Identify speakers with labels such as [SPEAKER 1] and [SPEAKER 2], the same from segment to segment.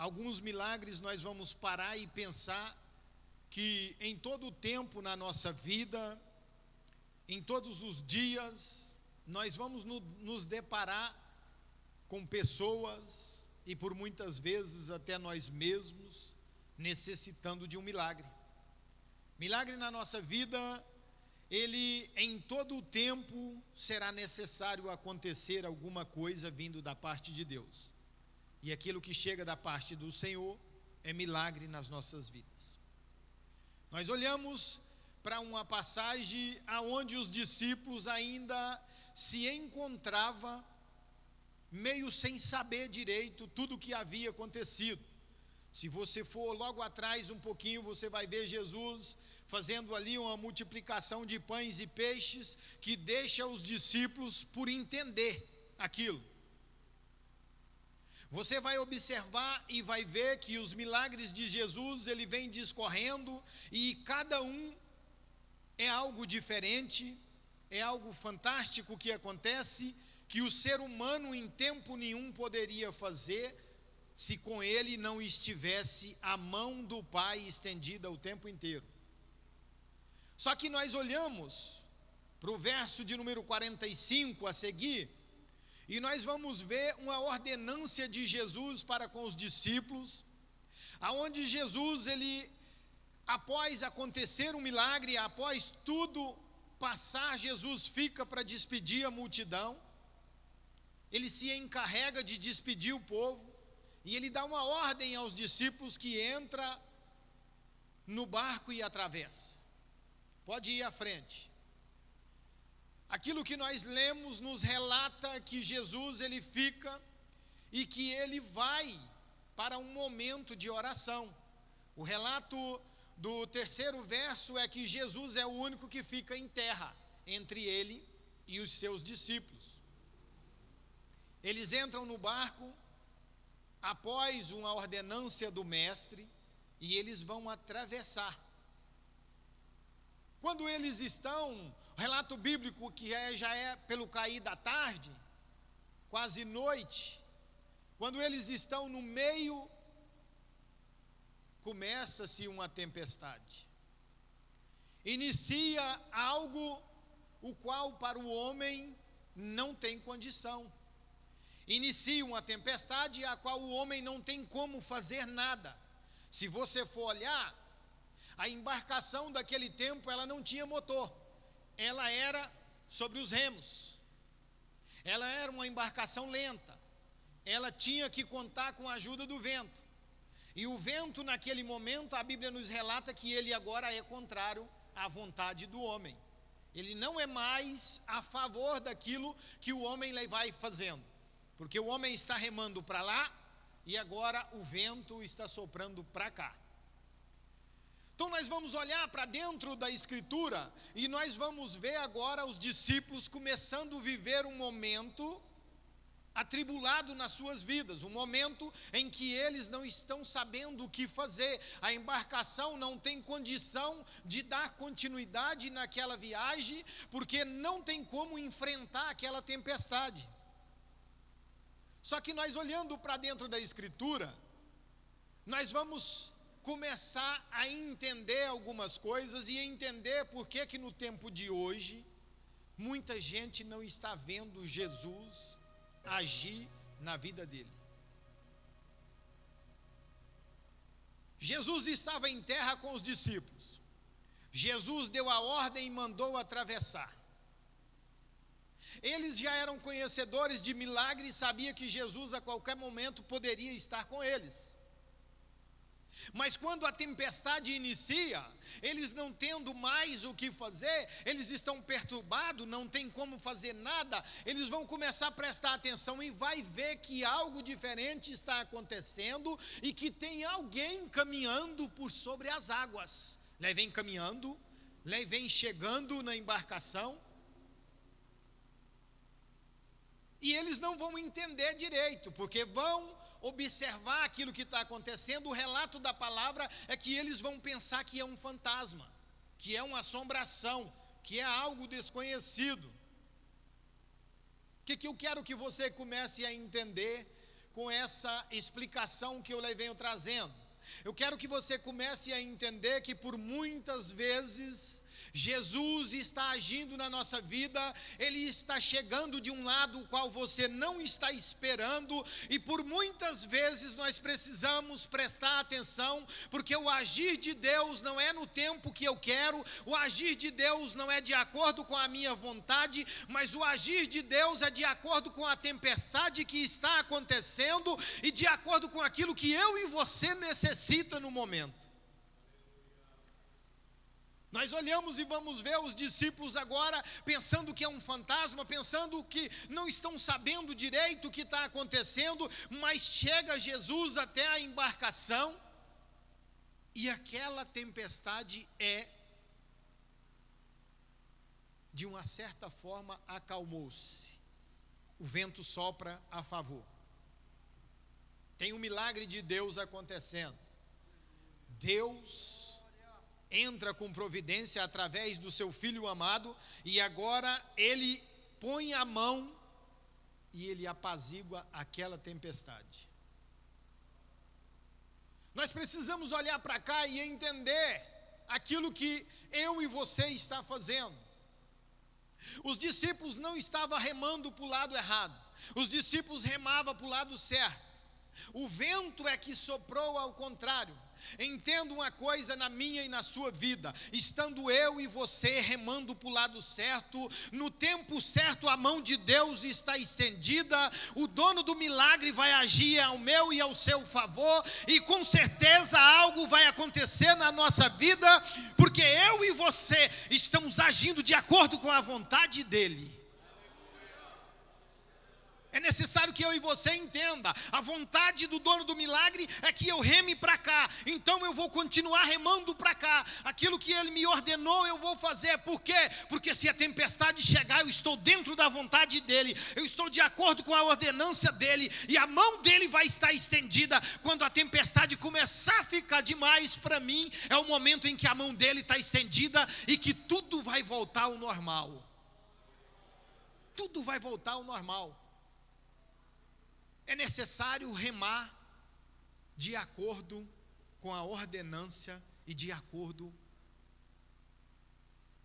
[SPEAKER 1] alguns milagres nós vamos parar e pensar que em todo o tempo na nossa vida, em todos os dias, nós vamos nos deparar com pessoas e por muitas vezes até nós mesmos necessitando de um milagre. Milagre na nossa vida, ele em todo o tempo será necessário acontecer alguma coisa vindo da parte de Deus. E aquilo que chega da parte do Senhor é milagre nas nossas vidas. Nós olhamos para uma passagem aonde os discípulos ainda se encontravam meio sem saber direito tudo o que havia acontecido. Se você for logo atrás um pouquinho, você vai ver Jesus fazendo ali uma multiplicação de pães e peixes que deixa os discípulos por entender aquilo. Você vai observar e vai ver que os milagres de Jesus, ele vem discorrendo e cada um é algo diferente, é algo fantástico que acontece, que o ser humano em tempo nenhum poderia fazer se com ele não estivesse a mão do Pai estendida o tempo inteiro. Só que nós olhamos para o verso de número 45 a seguir, e nós vamos ver uma ordenância de Jesus para com os discípulos, aonde Jesus, ele, após acontecer um milagre, após tudo passar, Jesus fica para despedir a multidão, ele se encarrega de despedir o povo, e ele dá uma ordem aos discípulos que entra no barco e atravessa. Pode ir à frente. Aquilo que nós lemos nos relata que Jesus ele fica e que ele vai para um momento de oração. O relato do terceiro verso é que Jesus é o único que fica em terra entre ele e os seus discípulos. Eles entram no barco após uma ordenância do mestre e eles vão atravessar. Quando eles estão, o relato bíblico que já é pelo cair da tarde, quase noite, quando eles estão no meio, começa-se uma tempestade. Inicia algo o qual para o homem não tem condição. Inicia uma tempestade a qual o homem não tem como fazer nada. Se você for olhar, a embarcação daquele tempo, ela não tinha motor. Ela era sobre os remos. Ela era uma embarcação lenta. Ela tinha que contar com a ajuda do vento. E o vento naquele momento, a Bíblia nos relata que ele agora é contrário à vontade do homem. Ele não é mais a favor daquilo que o homem vai fazendo. Porque o homem está remando para lá e agora o vento está soprando para cá. Então nós vamos olhar para dentro da Escritura e nós vamos ver agora os discípulos começando a viver um momento atribulado nas suas vidas, um momento em que eles não estão sabendo o que fazer, a embarcação não tem condição de dar continuidade naquela viagem, porque não tem como enfrentar aquela tempestade. Só que nós olhando para dentro da Escritura, nós vamos começar a entender algumas coisas e entender por que no tempo de hoje muita gente não está vendo Jesus agir na vida dele. Jesus estava em terra com os discípulos. Jesus deu a ordem e mandou atravessar. Eles já eram conhecedores de milagres e sabiam que Jesus a qualquer momento poderia estar com eles. Mas quando a tempestade inicia, eles não tendo mais o que fazer, eles estão perturbados, não tem como fazer nada, eles vão começar a prestar atenção e vai ver que algo diferente está acontecendo e que tem alguém caminhando por sobre as águas. Lá vem caminhando, lá vem chegando na embarcação. E eles não vão entender direito, porque vão observar aquilo que está acontecendo. O relato da palavra é que eles vão pensar que é um fantasma, que é uma assombração, que é algo desconhecido. O que eu quero que você comece a entender com essa explicação que eu venho trazendo. Eu quero que você comece a entender que por muitas vezes Jesus está agindo na nossa vida, Ele está chegando de um lado o qual você não está esperando, e por muitas vezes nós precisamos prestar atenção, porque o agir de Deus não é no tempo que eu quero, o agir de Deus não é de acordo com a minha vontade, mas o agir de Deus é de acordo com a tempestade que está acontecendo, e de acordo com aquilo que eu e você necessita no momento. Nós olhamos e vamos ver os discípulos agora pensando que é um fantasma, pensando que não estão sabendo direito o que está acontecendo, mas chega Jesus até a embarcação e aquela tempestade de uma certa forma, acalmou-se. O vento sopra a favor. Tem um milagre de Deus acontecendo. Deus entra com providência através do seu Filho amado, e agora Ele põe a mão e Ele apazigua aquela tempestade. Nós precisamos olhar para cá e entender aquilo que eu e você está fazendo. Os discípulos não estavam remando para o lado errado, os discípulos remavam para o lado certo. O vento é que soprou ao contrário. Entenda uma coisa na minha e na sua vida: estando eu e você remando para o lado certo, no tempo certo a mão de Deus está estendida, o dono do milagre vai agir ao meu e ao seu favor, e com certeza algo vai acontecer na nossa vida, porque eu e você estamos agindo de acordo com a vontade dEle. É necessário que eu e você entenda, a vontade do dono do milagre é que eu reme para cá, então eu vou continuar remando para cá, aquilo que ele me ordenou eu vou fazer. Por quê? Porque se a tempestade chegar, eu estou dentro da vontade dele, eu estou de acordo com a ordenança dele, e a mão dele vai estar estendida. Quando a tempestade começar a ficar demais para mim, é o momento em que a mão dele está estendida e que tudo vai voltar ao normal. Tudo vai voltar ao normal. É necessário remar de acordo com a ordenança e de acordo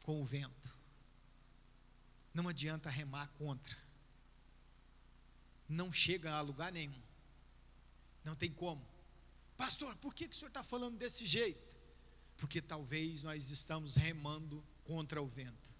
[SPEAKER 1] com o vento. Não adianta remar contra. Não chega a lugar nenhum. Não tem como. Pastor, por que o senhor está falando desse jeito? Porque talvez nós estamos remando contra o vento.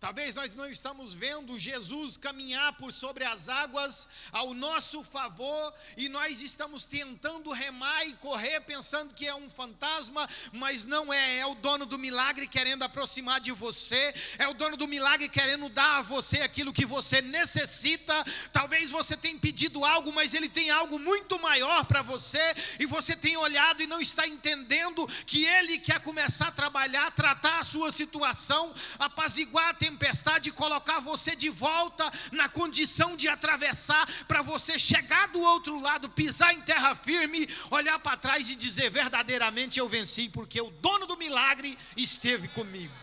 [SPEAKER 1] Talvez nós não estamos vendo Jesus caminhar por sobre as águas ao nosso favor, e nós estamos tentando remar e correr pensando que é um fantasma, mas não é. É o dono do milagre querendo aproximar de você, é o dono do milagre querendo dar a você aquilo que você necessita. Talvez você tenha pedido algo, mas ele tem algo muito maior para você, e você tem olhado e não está entendendo que ele quer começar a trabalhar, tratar a sua situação, apaziguar a tempestade, colocar você de volta na condição de atravessar, para você chegar do outro lado, pisar em terra firme, olhar para trás e dizer: verdadeiramente eu venci, porque o dono do milagre esteve comigo.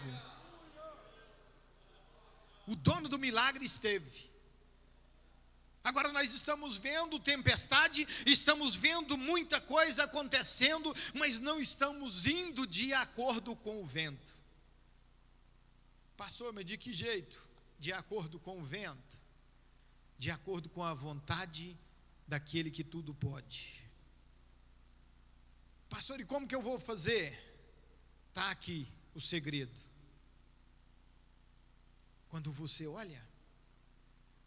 [SPEAKER 1] O dono do milagre esteve. Agora nós estamos vendo tempestade, estamos vendo muita coisa acontecendo, mas não estamos indo de acordo com o vento. Pastor, mas de que jeito? De acordo com o vento, de acordo com a vontade daquele que tudo pode. Pastor, e como que eu vou fazer? Está aqui o segredo. Quando você olha,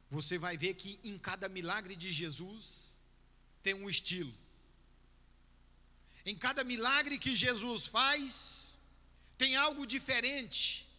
[SPEAKER 1] você vai ver que em cada milagre de Jesus tem um estilo. Em cada milagre que Jesus faz, tem algo diferente.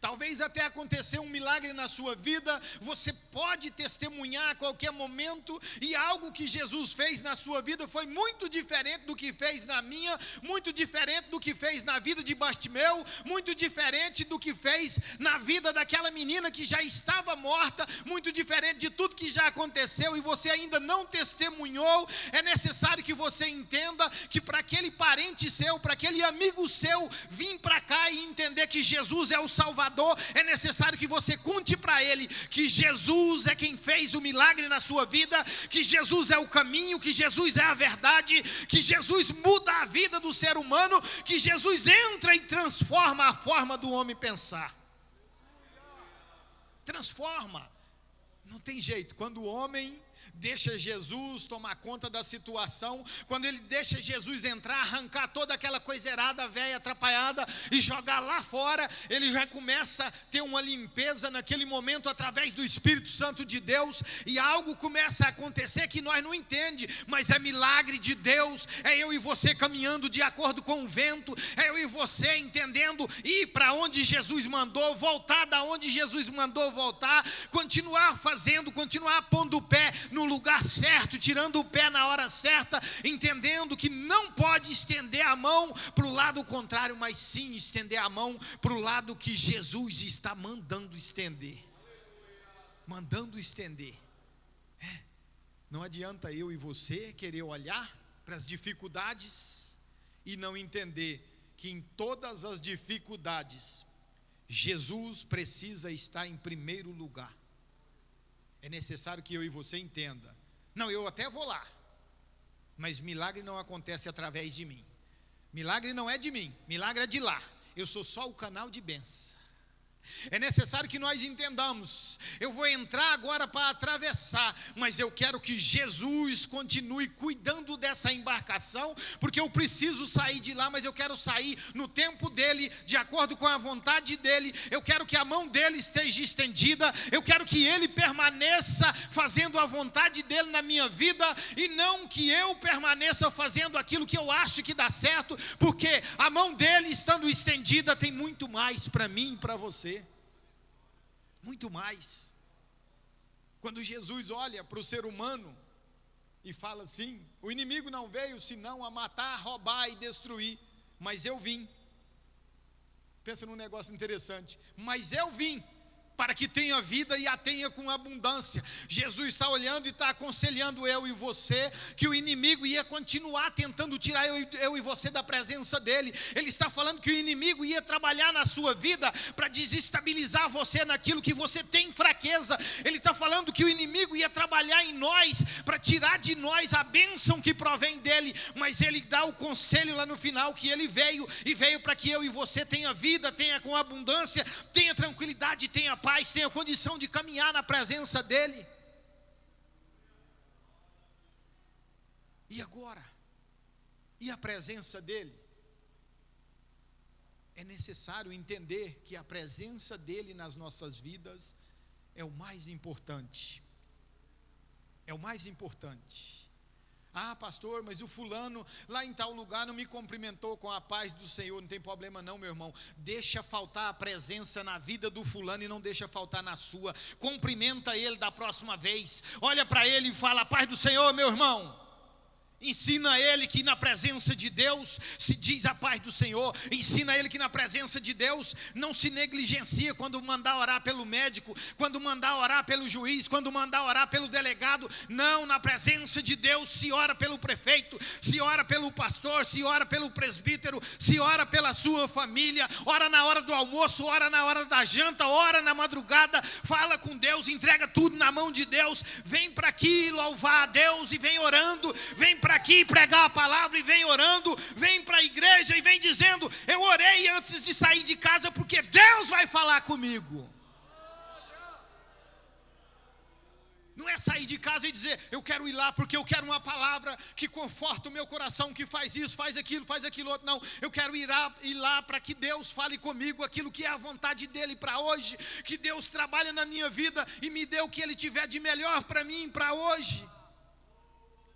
[SPEAKER 1] Talvez até acontecer um milagre na sua vida, você pode testemunhar a qualquer momento, e algo que Jesus fez na sua vida foi muito diferente do que fez na minha, muito diferente do que fez na vida de Bartimeu, muito diferente do que fez na vida daquela menina que já estava morta, muito diferente de tudo que já aconteceu e você ainda não testemunhou. É necessário que você entenda que para aquele parente seu, para aquele amigo seu vir para cá e entender que Jesus é o Salvador, é necessário que você conte para ele que Jesus é quem fez o milagre na sua vida, que Jesus é o caminho, que Jesus é a verdade, que Jesus muda a vida do ser humano, que Jesus entra e transforma a forma do homem pensar. Transforma. Não tem jeito, quando o homem deixa Jesus tomar conta da situação, quando ele deixa Jesus entrar, arrancar toda aquela coisa errada, velha, atrapalhada e jogar lá fora, ele já começa a ter uma limpeza naquele momento através do Espírito Santo de Deus, e algo começa a acontecer que nós não entendemos, mas é milagre de Deus. É eu e você caminhando de acordo com o vento, é eu e você entendendo ir para onde Jesus mandou, voltar da onde Jesus mandou voltar, continuar fazendo, continuar pondo o pé no lugar certo, tirando o pé na hora certa, entendendo que não pode estender a mão para o lado contrário, mas sim estender a mão para o lado que Jesus está mandando estender. Mandando estender. Não adianta eu e você querer olhar para as dificuldades e não entender que em todas as dificuldades Jesus precisa estar em primeiro lugar. É necessário que eu e você entenda. Não, eu até vou lá, mas milagre não acontece através de mim. Milagre não é de mim, milagre é de lá. Eu sou só o canal de bênção. É necessário que nós entendamos. Eu vou entrar agora para atravessar, mas eu quero que Jesus continue cuidando dessa embarcação, porque eu preciso sair de lá, mas eu quero sair no tempo dele, de acordo com a vontade dele. Eu quero que a mão dele esteja estendida, eu quero que ele permaneça fazendo a vontade dele na minha vida, e não que eu permaneça fazendo aquilo que eu acho que dá certo, porque a mão dele estando estendida tem muito mais para mim e para você. Muito mais. Quando Jesus olha para o ser humano e fala assim: o inimigo não veio senão a matar, roubar e destruir, mas eu vim. Pensa num negócio interessante. Mas eu vim para que tenha vida e a tenha com abundância. Jesus está olhando e está aconselhando eu e você que o inimigo ia continuar tentando tirar eu e você da presença dele. Ele está falando que o inimigo ia trabalhar na sua vida para desestabilizar você naquilo que você tem fraqueza. Ele está falando que o inimigo ia trabalhar em nós para tirar de nós a bênção que provém dele, mas ele dá o conselho lá no final que ele veio para que eu e você tenha vida, tenha com abundância, tenha tranquilidade, tenha paz, tenha condição de caminhar na presença dele. E agora? E a presença dele? É necessário entender que a presença dele nas nossas vidas é o mais importante. É o mais importante. Ah, pastor, mas o fulano lá em tal lugar não me cumprimentou com a paz do Senhor. Não tem problema não, meu irmão. Deixa faltar a presença na vida do fulano e não deixa faltar na sua. Cumprimenta ele da próxima vez. Olha para ele e fala: a paz do Senhor, meu irmão. Ensina ele que na presença de Deus se diz a paz do Senhor. Ensina ele que na presença de Deus não se negligencia quando mandar orar pelo médico, quando mandar orar pelo juiz, quando mandar orar pelo delegado. Não, na presença de Deus se ora pelo prefeito, se ora pelo pastor, se ora pelo presbítero, se ora pela sua família. Ora na hora do almoço, ora na hora da janta, ora na madrugada. Fala com Deus, entrega tudo na mão de Deus. Vem para aqui louvar a Deus e vem orando. Vem para aqui pregar a palavra e vem orando. Vem para a igreja e vem dizendo: eu orei antes de sair de casa porque Deus vai falar comigo. Não é sair de casa e dizer: eu quero ir lá porque eu quero uma palavra que conforta o meu coração, que faz isso, faz aquilo outro. Não, eu quero ir lá para que Deus fale comigo aquilo que é a vontade dele para hoje. Que Deus trabalhe na minha vida e me dê o que ele tiver de melhor para mim, para hoje.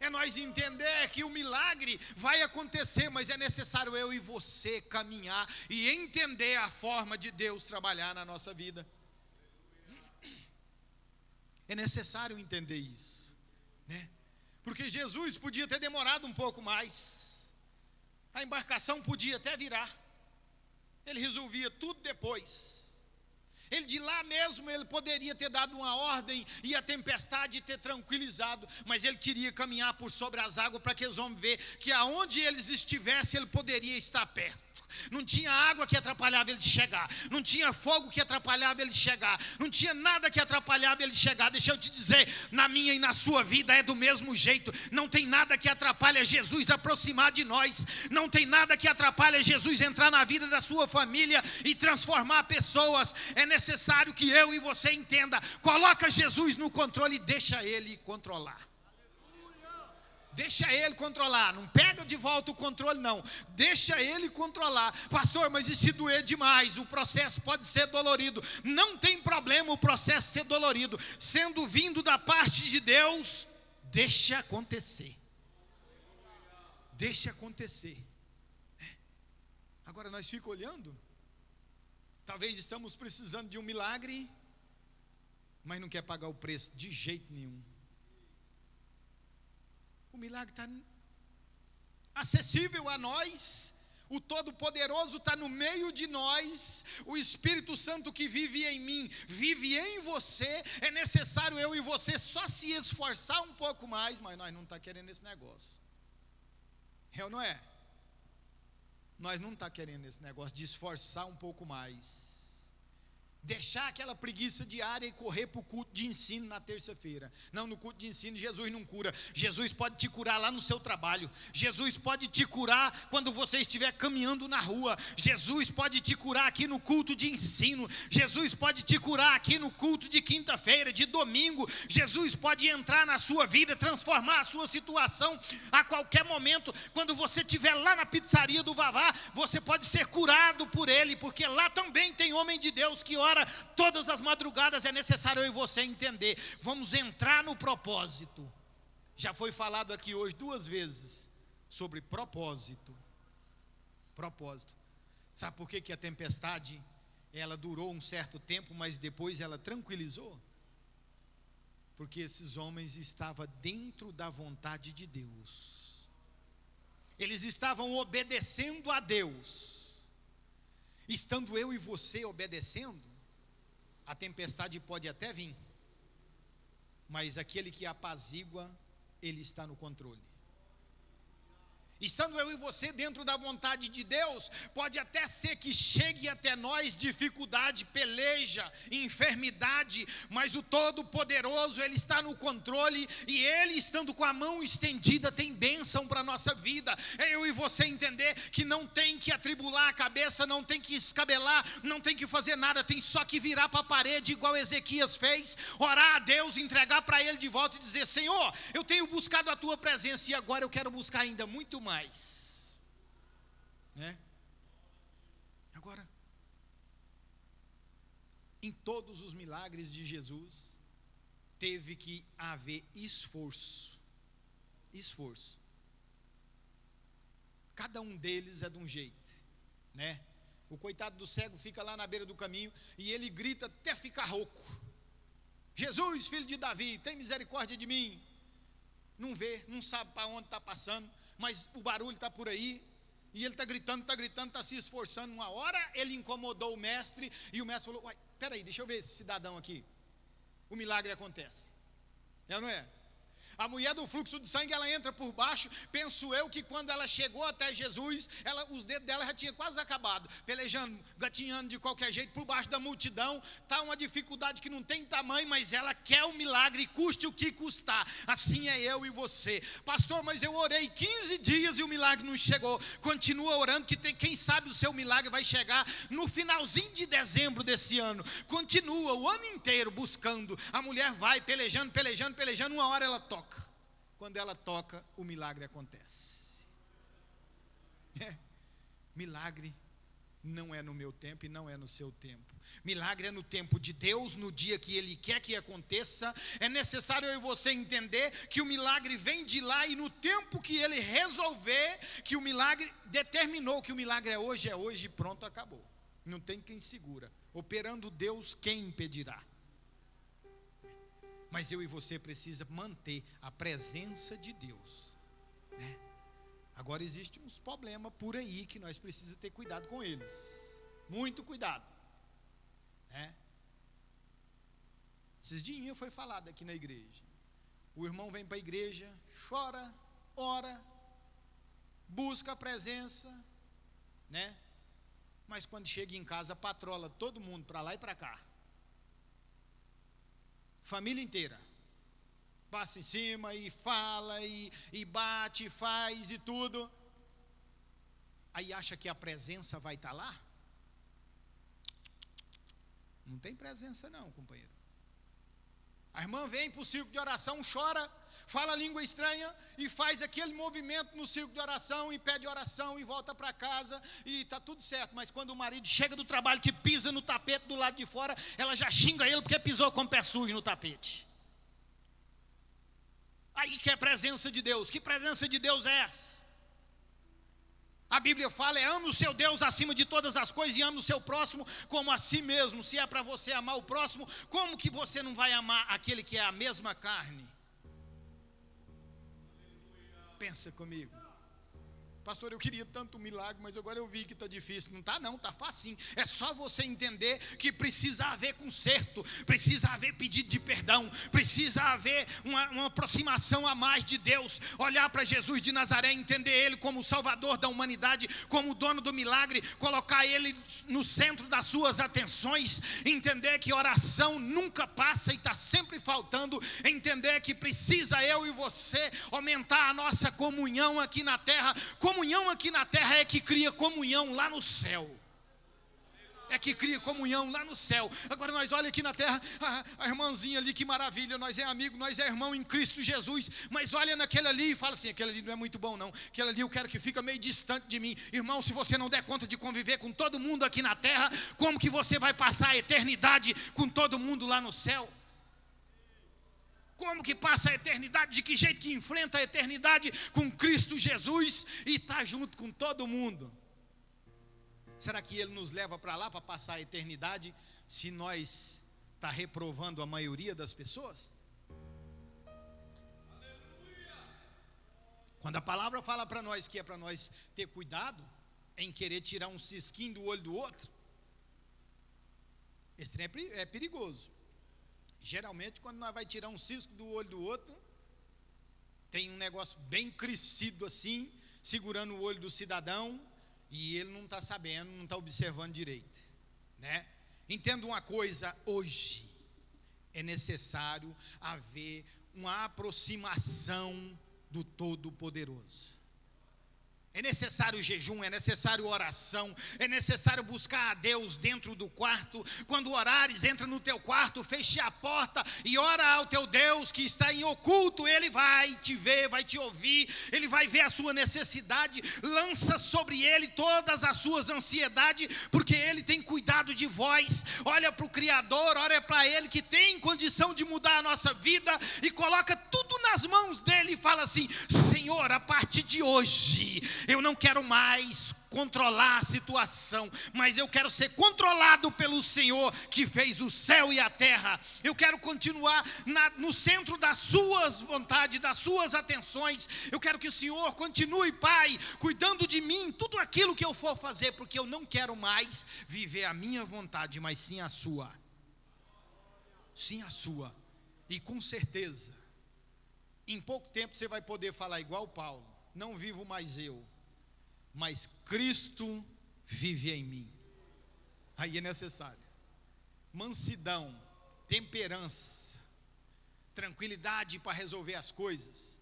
[SPEAKER 1] É nós entender que o milagre vai acontecer, mas é necessário eu e você caminhar e entender a forma de Deus trabalhar na nossa vida. É necessário entender isso, né? Porque Jesus podia ter demorado um pouco mais. A embarcação podia até virar. Ele resolvia tudo depois. Ele de lá mesmo, ele poderia ter dado uma ordem e a tempestade ter tranquilizado, mas ele queria caminhar por sobre as águas para que eles vão ver que aonde eles estivessem, ele poderia estar perto. Não tinha água que atrapalhava ele de chegar. Não tinha fogo que atrapalhava ele de chegar. Não tinha nada que atrapalhava ele de chegar. Deixa eu te dizer, na minha e na sua vida é do mesmo jeito. Não tem nada que atrapalhe Jesus aproximar de nós. Não tem nada que atrapalhe Jesus entrar na vida da sua família e transformar pessoas. É necessário que eu e você entenda. Coloca Jesus no controle e deixa Ele controlar. Deixa Ele controlar, não pega de volta o controle não, deixa Ele controlar. Pastor, mas e se doer demais? O processo pode ser dolorido. Não tem problema o processo ser dolorido, sendo vindo da parte de Deus, deixa acontecer. Deixa acontecer. Agora nós ficamos olhando, talvez estamos precisando de um milagre, mas não quer pagar o preço de jeito nenhum. O milagre está acessível a nós, o Todo-Poderoso está no meio de nós, o Espírito Santo que vive em mim, vive em você. É necessário eu e você só se esforçar um pouco mais, mas nós não estamos querendo esse negócio. É ou não é? Nós não estamos querendo esse negócio de esforçar um pouco mais. Deixar aquela preguiça diária e correr para o culto de ensino na terça-feira. Não, no culto de ensino Jesus não cura. Jesus pode te curar lá no seu trabalho. Jesus pode te curar quando você estiver caminhando na rua. Jesus pode te curar aqui no culto de ensino. Jesus pode te curar aqui no culto de quinta-feira, de domingo. Jesus pode entrar na sua vida, transformar a sua situação a qualquer momento. Quando você estiver lá na pizzaria do Vavá, você pode ser curado por Ele, porque lá também tem homem de Deus que ora todas as madrugadas. É necessário eu e você entender. Vamos entrar no propósito. Já foi falado aqui hoje 2 vezes sobre propósito. Propósito. Sabe por que a tempestade ela durou um certo tempo, mas depois ela tranquilizou? Porque esses homens estavam dentro da vontade de Deus. Eles estavam obedecendo a Deus. Estando eu e você obedecendo, a tempestade pode até vir, mas aquele que apazigua, ele está no controle. Estando eu e você dentro da vontade de Deus, pode até ser que chegue até nós dificuldade, peleja, enfermidade, mas o Todo-Poderoso, Ele está no controle, e Ele estando com a mão estendida tem bênção para a nossa vida. É eu e você entender que não tem que atribular a cabeça, não tem que escabelar, não tem que fazer nada, tem só que virar para a parede igual Ezequias fez, orar a Deus, entregar para Ele de volta e dizer: Senhor, eu tenho buscado a Tua presença e agora eu quero buscar ainda muito mais. Né? Agora, em todos os milagres de Jesus, teve que haver esforço. Esforço. Cada um deles é de um jeito, né? O coitado do cego fica lá na beira do caminho e ele grita até ficar rouco: Jesus, filho de Davi, tem misericórdia de mim. Não vê, não sabe para onde está passando, mas o barulho está por aí, e ele está gritando, está se esforçando. Uma hora ele incomodou o mestre, e o mestre falou: uai, peraí, deixa eu ver esse cidadão aqui. O milagre acontece. É ou não é? A mulher do fluxo de sangue, ela entra por baixo. Penso eu que quando ela chegou até Jesus, os dedos dela já tinham quase acabado, pelejando, gatinhando de qualquer jeito por baixo da multidão. Está uma dificuldade que não tem tamanho, mas ela quer o milagre, custe o que custar. Assim é eu e você. Pastor, mas eu orei 15 dias e o milagre não chegou. Continua orando, que quem sabe o seu milagre vai chegar no finalzinho de dezembro desse ano. Continua o ano inteiro buscando. A mulher vai pelejando, uma hora ela toca. Quando ela toca, o milagre acontece. Milagre não é no meu tempo e não é no seu tempo. Milagre é no tempo de Deus, no dia que Ele quer que aconteça. É necessário eu e você entender que o milagre vem de lá, e no tempo que Ele resolver, que o milagre determinou que o milagre é hoje e pronto, acabou. Não tem quem segura. Operando Deus, quem impedirá? Mas eu e você precisa manter a presença de Deus, né? Agora existem uns problemas por aí que nós precisamos ter cuidado com eles. Muito cuidado, né? Esses dias foi falado aqui na igreja. O irmão vem para a igreja, chora, ora, busca a presença, né? Mas quando chega em casa, patrola todo mundo para lá e para cá. Família inteira. Passa em cima e fala e bate, faz e tudo. Aí acha que a presença vai estar lá? Não tem presença não, companheiro. A irmã vem para o círculo de oração, chora, fala língua estranha e faz aquele movimento no círculo de oração e pede oração e volta para casa e está tudo certo. Mas quando o marido chega do trabalho que pisa no tapete do lado de fora, ela já xinga ele porque pisou com o pé sujo no tapete. Aí que é presença de Deus. Que presença de Deus é essa? A Bíblia fala, ame o seu Deus acima de todas as coisas e ame o seu próximo como a si mesmo. Se é para você amar o próximo, como que você não vai amar aquele que é a mesma carne? Pensa comigo. Pastor, eu queria tanto um milagre, mas agora eu vi que está difícil. Não está não, está facinho. É só você entender que precisa haver conserto, precisa haver pedido de perdão, precisa haver uma aproximação a mais de Deus. Olhar para Jesus de Nazaré, entender Ele como o Salvador da humanidade, como o dono do milagre, colocar Ele no centro das suas atenções, entender que oração nunca passa e está sempre faltando, entender que precisa eu e você aumentar a nossa comunhão aqui na terra. Comunhão aqui na terra é que cria comunhão lá no céu. É que cria comunhão lá no céu. Agora nós olha aqui na terra, a irmãzinha ali, que maravilha, nós é amigo, nós é irmão em Cristo Jesus. Mas olha naquele ali e fala assim, aquele ali não é muito bom não. Aquele ali eu quero que fica meio distante de mim. Irmão, se você não der conta de conviver com todo mundo aqui na terra, como que você vai passar a eternidade com todo mundo lá no céu? Como que passa a eternidade? De que jeito que enfrenta a eternidade com Cristo Jesus e está junto com todo mundo? Será que Ele nos leva para lá para passar a eternidade se nós está reprovando a maioria das pessoas? Quando a palavra fala para nós que é para nós ter cuidado em querer tirar um cisquinho do olho do outro, esse trem é perigoso. Geralmente, quando nós vai tirar um cisco do olho do outro, tem um negócio bem crescido assim, segurando o olho do cidadão, e ele não está sabendo, não está observando direito, né? Entenda uma coisa, hoje é necessário haver uma aproximação do Todo-Poderoso. É necessário jejum, é necessário oração, é necessário buscar a Deus dentro do quarto. Quando orares, entra no teu quarto, feche a porta e ora ao teu Deus que está em oculto. Ele vai te ver, vai te ouvir, Ele vai ver a sua necessidade. Lança sobre Ele todas as suas ansiedades, porque Ele tem cuidado de vós. Olha para o Criador, olha para Ele que tem condição de mudar a nossa vida e coloca tudo nas mãos dEle e fala assim, Senhor, a partir de hoje eu não quero mais controlar a situação, mas eu quero ser controlado pelo Senhor que fez o céu e a terra. Eu quero continuar no centro das suas vontades, das suas atenções. Eu quero que o Senhor continue, Pai, cuidando de mim, tudo aquilo que eu for fazer, porque eu não quero mais viver a minha vontade, mas sim a sua. Sim, a sua. E com certeza, em pouco tempo você vai poder falar igual Paulo, não vivo mais eu, mas Cristo vive em mim. Aí é necessário mansidão, temperança, tranquilidade para resolver as coisas.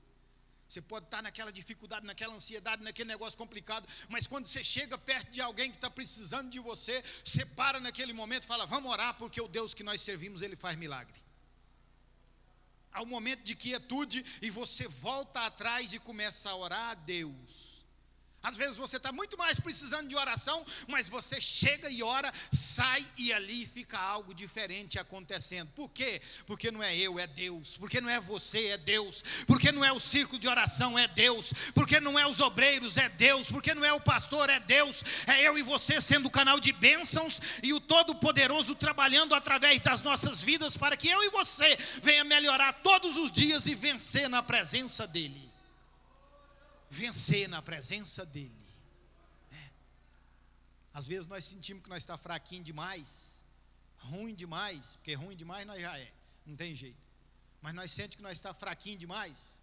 [SPEAKER 1] Você pode estar naquela dificuldade, naquela ansiedade, naquele negócio complicado, mas quando você chega perto de alguém que está precisando de você, você para naquele momento e fala, vamos orar, porque o Deus que nós servimos, Ele faz milagre. Há um momento de quietude e você volta atrás e começa a orar a Deus. Às vezes você está muito mais precisando de oração, mas você chega e ora, sai e ali fica algo diferente acontecendo. Por quê? Porque não é eu, é Deus. Porque não é você, é Deus. Porque não é o círculo de oração, é Deus. Porque não é os obreiros, é Deus. Porque não é o pastor, é Deus. É eu e você sendo o canal de bênçãos e o Todo-Poderoso trabalhando através das nossas vidas para que eu e você venha melhorar todos os dias e vencer na presença dEle. Vencer na presença dEle. Às vezes nós sentimos que nós está fraquinho demais, ruim demais, porque ruim demais nós já não tem jeito. Mas nós sentimos que nós está fraquinho demais.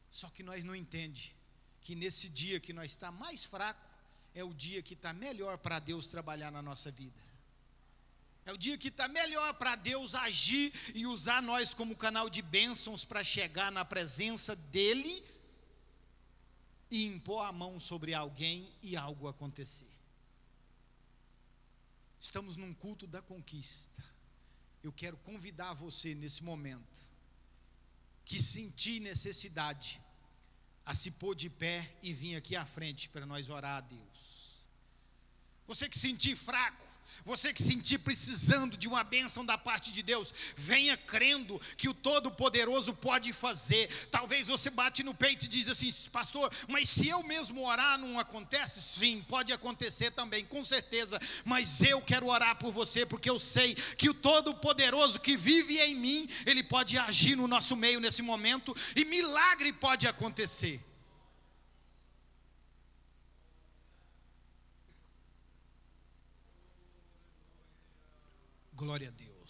[SPEAKER 1] Só que nós não entendemos que nesse dia que nós está mais fraco, é o dia que está melhor para Deus trabalhar na nossa vida. É o dia que está melhor para Deus agir e usar nós como canal de bênçãos para chegar na presença dEle e impor a mão sobre alguém e algo acontecer. Estamos num culto da conquista. Eu quero convidar você nesse momento, que sentir necessidade, a se pôr de pé e vir aqui à frente para nós orar a Deus. Você que sentir fraco, você que sentir precisando de uma bênção da parte de Deus, venha crendo que o Todo-Poderoso pode fazer. Talvez você bate no peito e diz assim: pastor, mas se eu mesmo orar não acontece? Sim, pode acontecer também, com certeza. Mas eu quero orar por você, porque eu sei que o Todo-Poderoso que vive em mim, Ele pode agir no nosso meio nesse momento, e milagre pode acontecer. Glória a Deus.